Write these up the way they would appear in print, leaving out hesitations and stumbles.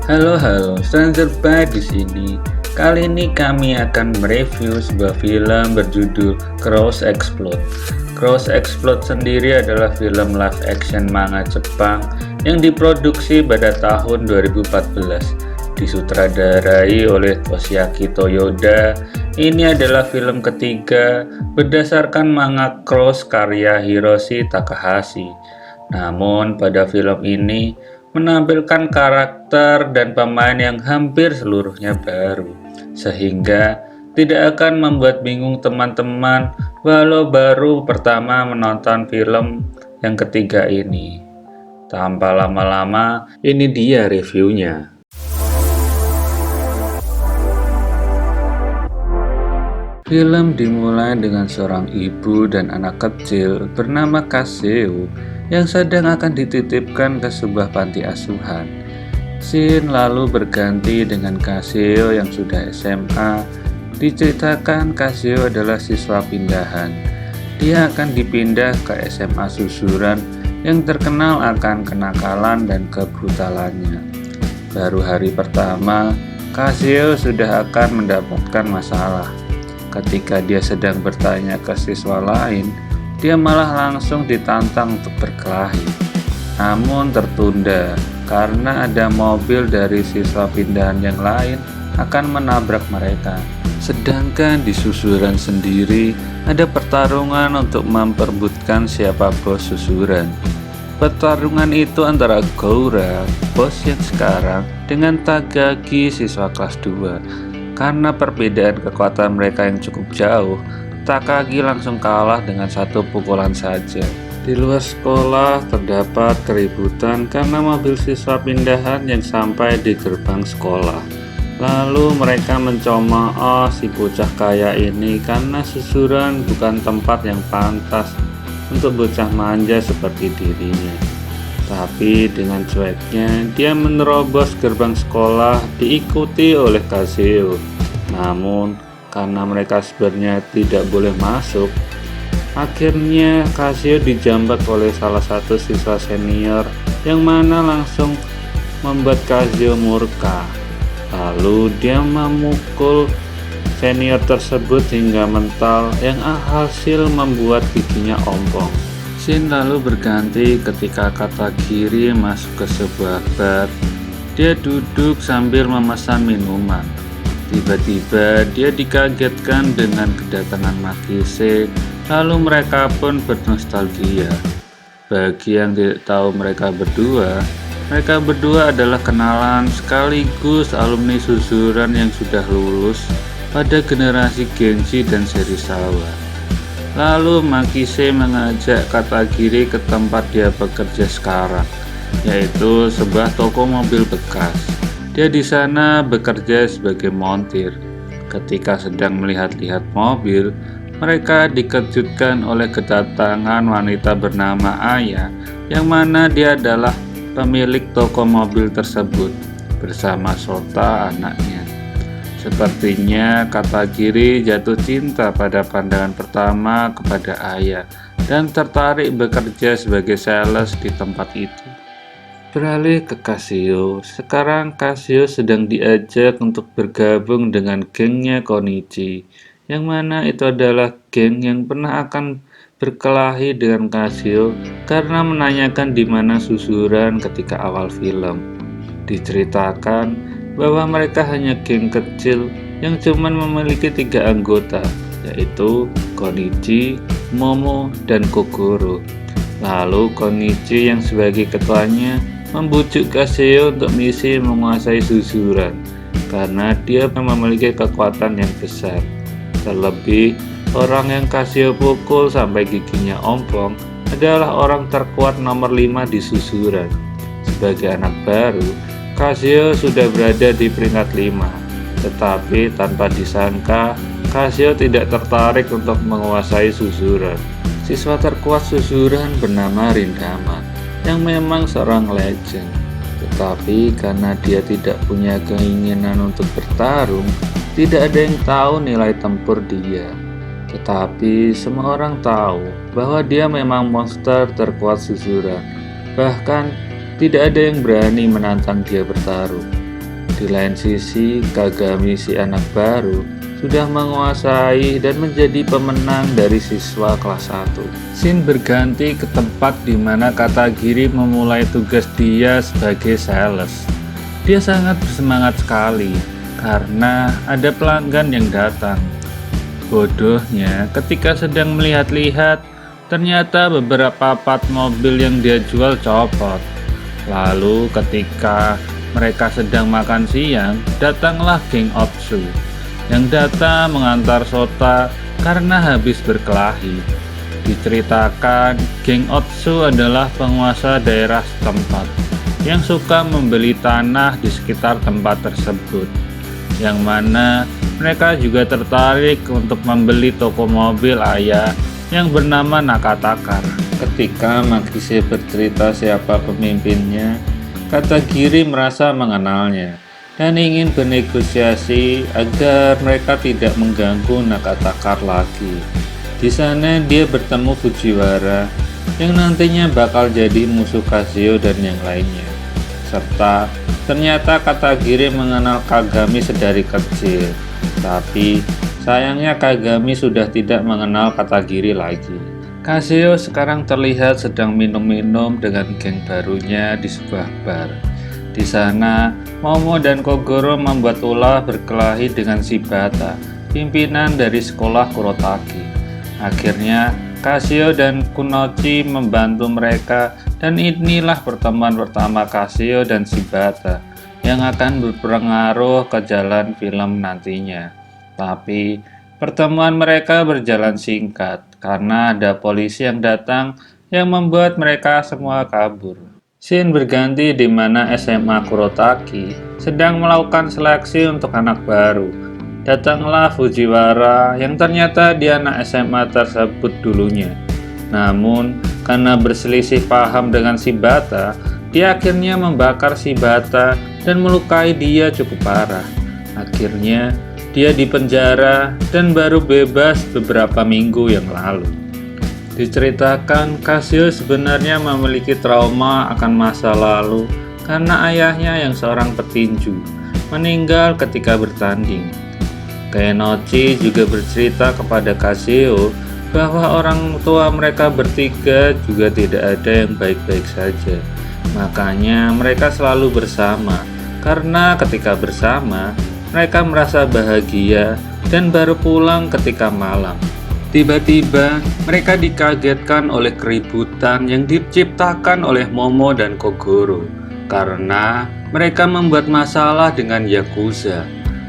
Halo, Stranger Bye di sini. Kali ini kami akan mereview sebuah film berjudul Cross Explode. Cross Explode sendiri adalah film live action manga Jepang yang diproduksi pada tahun 2014. Disutradarai oleh Toshiaki Toyoda. Ini adalah film ketiga berdasarkan manga Cross karya Hiroshi Takahashi. Namun pada film ini menampilkan karakter dan pemain yang hampir seluruhnya baru, sehingga tidak akan membuat bingung teman-teman walau baru pertama menonton film yang ketiga ini. Tanpa lama-lama, ini dia reviewnya. Film dimulai dengan seorang ibu dan anak kecil bernama Kaseo yang sedang akan dititipkan ke sebuah panti asuhan. Scene lalu berganti dengan Kaseo yang sudah SMA. Diceritakan Kaseo adalah siswa pindahan. Dia akan dipindah ke SMA Susuran yang terkenal akan kenakalan dan kebrutalannya. Baru hari pertama, Kaseo sudah akan mendapatkan masalah. Ketika dia sedang bertanya ke siswa lain, dia malah langsung ditantang untuk berkelahi. Namun tertunda karena ada mobil dari siswa pindahan yang lain akan menabrak mereka. Sedangkan di Susuran sendiri ada pertarungan untuk memperebutkan siapa bos Susuran. Pertarungan itu antara Goura, bos yang sekarang, dengan Takagi, siswa kelas 2. Karena perbedaan kekuatan mereka yang cukup jauh, Takagi langsung kalah dengan satu pukulan saja. Di luar sekolah terdapat keributan karena mobil siswa pindahan yang sampai di gerbang sekolah. Lalu mereka mencemooh si bocah kaya ini karena Susuran bukan tempat yang pantas untuk bocah manja seperti dirinya. Tapi dengan cueknya, dia menerobos gerbang sekolah diikuti oleh Kaseo. Namun, karena mereka sebenarnya tidak boleh masuk, akhirnya Kaseo dijambak oleh salah satu siswa senior yang mana langsung membuat Kaseo murka. Lalu dia memukul senior tersebut hingga mental yang alhasil membuat giginya ompong. Scene lalu berganti ketika Katagiri masuk ke sebuah bar. Dia duduk sambil memesan minuman. Tiba-tiba dia dikagetkan dengan kedatangan Makise. Lalu mereka pun bernostalgia. Bagi yang tidak tahu mereka berdua adalah kenalan sekaligus alumni Susuran yang sudah lulus pada generasi Genji dan Serizawa. Lalu Makise mengajak Katagiri ke tempat dia bekerja sekarang, yaitu sebuah toko mobil bekas. Dia di sana bekerja sebagai montir. Ketika sedang melihat-lihat mobil, mereka dikejutkan oleh kedatangan wanita bernama Aya, yang mana dia adalah pemilik toko mobil tersebut bersama Sota anaknya. Sepertinya Katagiri jatuh cinta pada pandangan pertama kepada Aya dan tertarik bekerja sebagai sales di tempat itu. Beralih ke Kaseo, sekarang Kaseo sedang diajak untuk bergabung dengan gengnya Konichi, yang mana itu adalah geng yang pernah akan berkelahi dengan Kaseo karena menanyakan di mana Susuran ketika awal film. Diceritakan bahwa mereka hanya geng kecil yang cuma memiliki 3 anggota, yaitu Konichi, Momo, dan Kogoro. Lalu Konichi yang sebagai ketuanya membujuk Kaseo untuk misi menguasai Susuran karena dia memiliki kekuatan yang besar. Terlebih, orang yang Kaseo pukul sampai giginya ompong adalah orang terkuat nomor 5 di Susuran. Sebagai anak baru, Kaseo sudah berada di peringkat 5, tetapi tanpa disangka, Kaseo tidak tertarik untuk menguasai Susuran. Siswa terkuat Susuran bernama Rindama, yang memang seorang legend. Tetapi karena dia tidak punya keinginan untuk bertarung, tidak ada yang tahu nilai tempur dia. Tetapi semua orang tahu bahwa dia memang monster terkuat Susuran. Bahkan tidak ada yang berani menantang dia bertarung. Di lain sisi, Kagami si anak baru sudah menguasai dan menjadi pemenang dari siswa kelas 1. Shin berganti ke tempat di mana Katagiri memulai tugas dia sebagai sales. Dia sangat bersemangat sekali karena ada pelanggan yang datang. Bodohnya, ketika sedang melihat-lihat, ternyata beberapa part mobil yang dia jual copot. Lalu ketika mereka sedang makan siang, datanglah geng Otsu yang datang mengantar Sota karena habis berkelahi. Diceritakan, geng Otsu adalah penguasa daerah setempat yang suka membeli tanah di sekitar tempat tersebut, yang mana mereka juga tertarik untuk membeli toko mobil ayah yang bernama Nakatakar. Ketika Makise bercerita siapa pemimpinnya, Katagiri merasa mengenalnya dan ingin bernegosiasi agar mereka tidak mengganggu Nakatakar lagi. Di sana dia bertemu Fujiwara yang nantinya bakal jadi musuh Kazeo dan yang lainnya. Serta ternyata Katagiri mengenal Kagami sedari kecil. Tapi sayangnya Kagami sudah tidak mengenal Katagiri lagi. Kazeo sekarang terlihat sedang minum-minum dengan geng barunya di sebuah bar. Di sana, Momo dan Kogoro membuat ulah berkelahi dengan Shibata, pimpinan dari sekolah Kurotaki. Akhirnya, Kazeo dan Kunoichi membantu mereka, dan inilah pertemuan pertama Kazeo dan Shibata yang akan berpengaruh ke jalan film nantinya. Tapi pertemuan mereka berjalan singkat karena ada polisi yang datang yang membuat mereka semua kabur. Scene berganti di mana SMA Kurotaki sedang melakukan seleksi untuk anak baru. Datanglah Fujiwara yang ternyata dia anak SMA tersebut dulunya. Namun karena berselisih paham dengan Shibata, dia akhirnya membakar Shibata dan melukai dia cukup parah. Akhirnya dia dipenjara dan baru bebas beberapa minggu yang lalu. Diceritakan Kazeo sebenarnya memiliki trauma akan masa lalu karena ayahnya yang seorang petinju meninggal ketika bertanding. Kenochi juga bercerita kepada Kazeo bahwa orang tua mereka bertiga juga tidak ada yang baik-baik saja. Makanya mereka selalu bersama, karena ketika bersama mereka merasa bahagia dan baru pulang ketika malam. Tiba-tiba mereka dikagetkan oleh keributan yang diciptakan oleh Momo dan Kogoro karena mereka membuat masalah dengan Yakuza.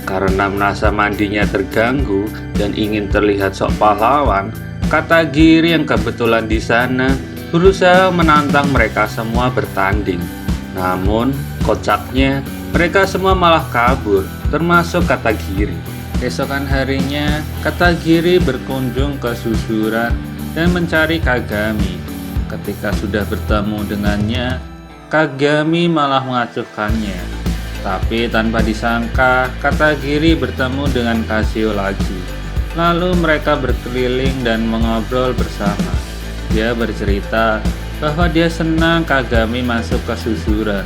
Karena merasa mandinya terganggu dan ingin terlihat sok pahlawan, Katagiri yang kebetulan di sana berusaha menantang mereka semua bertanding. Namun, kocaknya mereka semua malah kabur, termasuk Katagiri. Keesokan harinya, Katagiri berkunjung ke Suzuran dan mencari Kagami. Ketika sudah bertemu dengannya, Kagami malah mengacuhkannya. Tapi tanpa disangka, Katagiri bertemu dengan Kazeo lagi. Lalu mereka berkeliling dan mengobrol bersama. Dia bercerita bahwa dia senang Kagami masuk ke Suzuran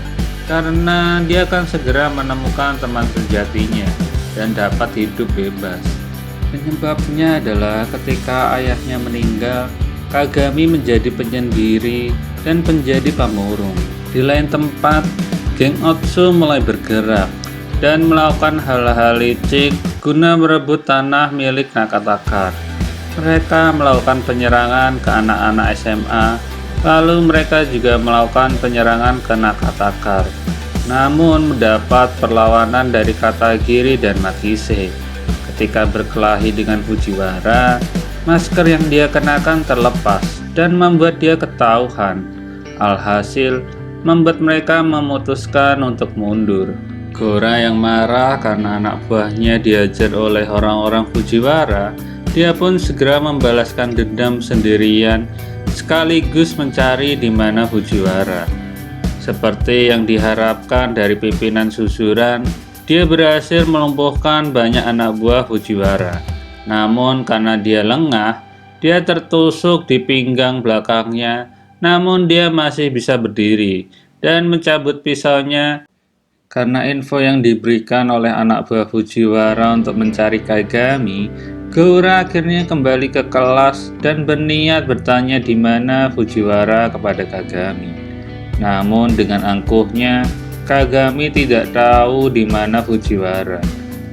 karena dia akan segera menemukan teman sejatinya dan dapat hidup bebas. Penyebabnya adalah ketika ayahnya meninggal, Kagami menjadi penyendiri dan menjadi pemurung. Di lain tempat, geng Otsu mulai bergerak dan melakukan hal-hal licik guna merebut tanah milik Nakatakar. Mereka melakukan penyerangan ke anak-anak SMA, lalu mereka juga melakukan penyerangan ke Nakatakar. Namun mendapat perlawanan dari Katagiri dan Makise. Ketika berkelahi dengan Fujiwara, masker yang dia kenakan terlepas dan membuat dia ketahuan. Alhasil, membuat mereka memutuskan untuk mundur. Gora yang marah karena anak buahnya diajar oleh orang-orang Fujiwara, dia pun segera membalaskan dendam sendirian sekaligus mencari di mana Fujiwara. Seperti yang diharapkan dari pimpinan Suzuran, dia berhasil melumpuhkan banyak anak buah Fujiwara. Namun karena dia lengah, dia tertusuk di pinggang belakangnya. Namun dia masih bisa berdiri dan mencabut pisaunya Karena info yang diberikan oleh anak buah Fujiwara untuk mencari Kagami, Goura akhirnya kembali ke kelas dan berniat bertanya di mana Fujiwara kepada Kagami. Namun dengan angkuhnya, Kagami tidak tahu di mana Fujiwara,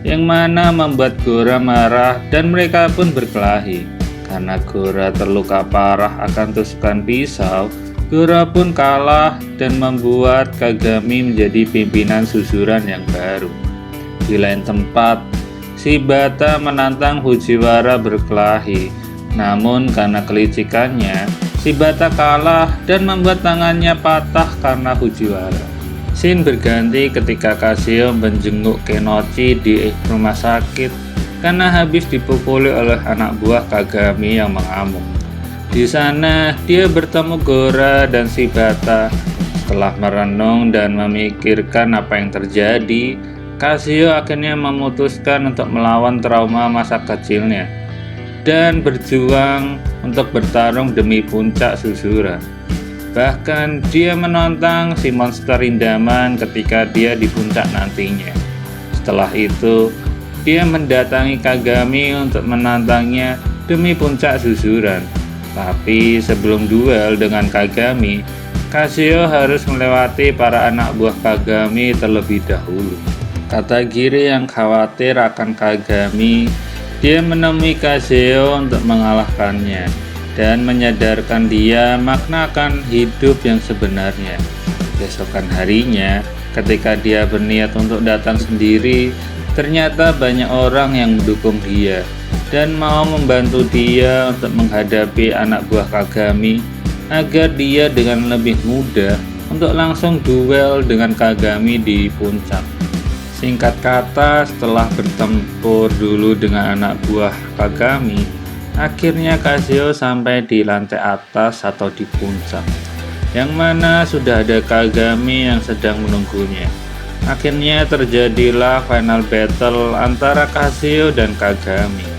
yang mana membuat Goura marah dan mereka pun berkelahi. Karena Goura terluka parah akan tusukan pisau, Goura pun kalah dan membuat Kagami menjadi pimpinan susuran yang baru. Di lain tempat, Shibata menantang Fujiwara berkelahi. Namun karena kelicikannya, Shibata kalah dan membuat tangannya patah karena Fujiwara. Scene berganti ketika Kaseo menjenguk Kenochi di rumah sakit karena habis dipukuli oleh anak buah Kagami yang mengamuk. Di sana, dia bertemu Goura dan Shibata. Setelah merenung dan memikirkan apa yang terjadi, Kaseo akhirnya memutuskan untuk melawan trauma masa kecilnya dan berjuang untuk bertarung demi puncak susuran. Bahkan dia menantang si monster Indaman ketika dia di puncak nantinya. Setelah itu, dia mendatangi Kagami untuk menantangnya demi puncak susuran. Tapi sebelum duel dengan Kagami, Kaseo harus melewati para anak buah Kagami terlebih dahulu. Katagiri yang khawatir akan Kagami, dia menemui Kaseo untuk mengalahkannya dan menyadarkan dia makna akan hidup yang sebenarnya. Keesokan harinya, ketika dia berniat untuk datang sendiri, ternyata banyak orang yang mendukung dia dan mau membantu dia untuk menghadapi anak buah Kagami agar dia dengan lebih mudah untuk langsung duel dengan Kagami di puncak. Singkat kata, setelah bertempur dulu dengan anak buah Kagami, akhirnya Kaseo sampai di lantai atas atau di puncak, yang mana sudah ada Kagami yang sedang menunggunya. Akhirnya terjadilah final battle antara Kaseo dan Kagami.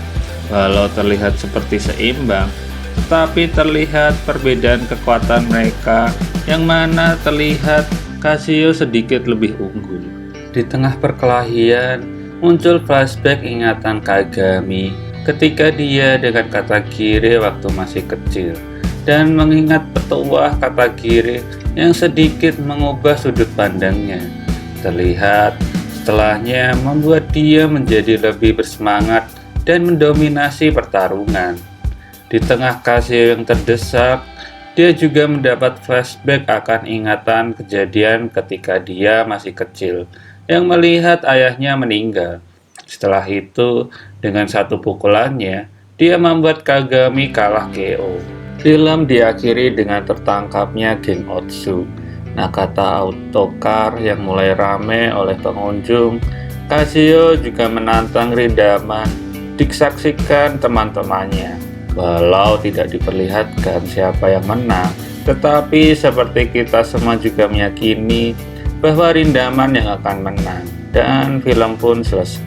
Walau terlihat seperti seimbang, tetapi terlihat perbedaan kekuatan mereka, yang mana terlihat Kaseo sedikit lebih unggul. Di tengah perkelahian, muncul flashback ingatan Kagami ketika dia dengan Katagiri waktu masih kecil, dan mengingat petuah Katagiri yang sedikit mengubah sudut pandangnya. Terlihat setelahnya membuat dia menjadi lebih bersemangat dan mendominasi pertarungan. Di tengah Kaseo yang terdesak, dia juga mendapat flashback akan ingatan kejadian ketika dia masih kecil, yang melihat ayahnya meninggal. Setelah itu, dengan satu pukulannya, dia membuat Kagami kalah KO. Film diakhiri dengan tertangkapnya geng Otsu. Nakata Autocar yang mulai ramai oleh pengunjung. Kaseo juga menantang Rindaman, disaksikan teman-temannya. Walau tidak diperlihatkan siapa yang menang, tetapi seperti kita semua juga meyakini bahwa Rindaman yang akan menang, dan film pun selesai.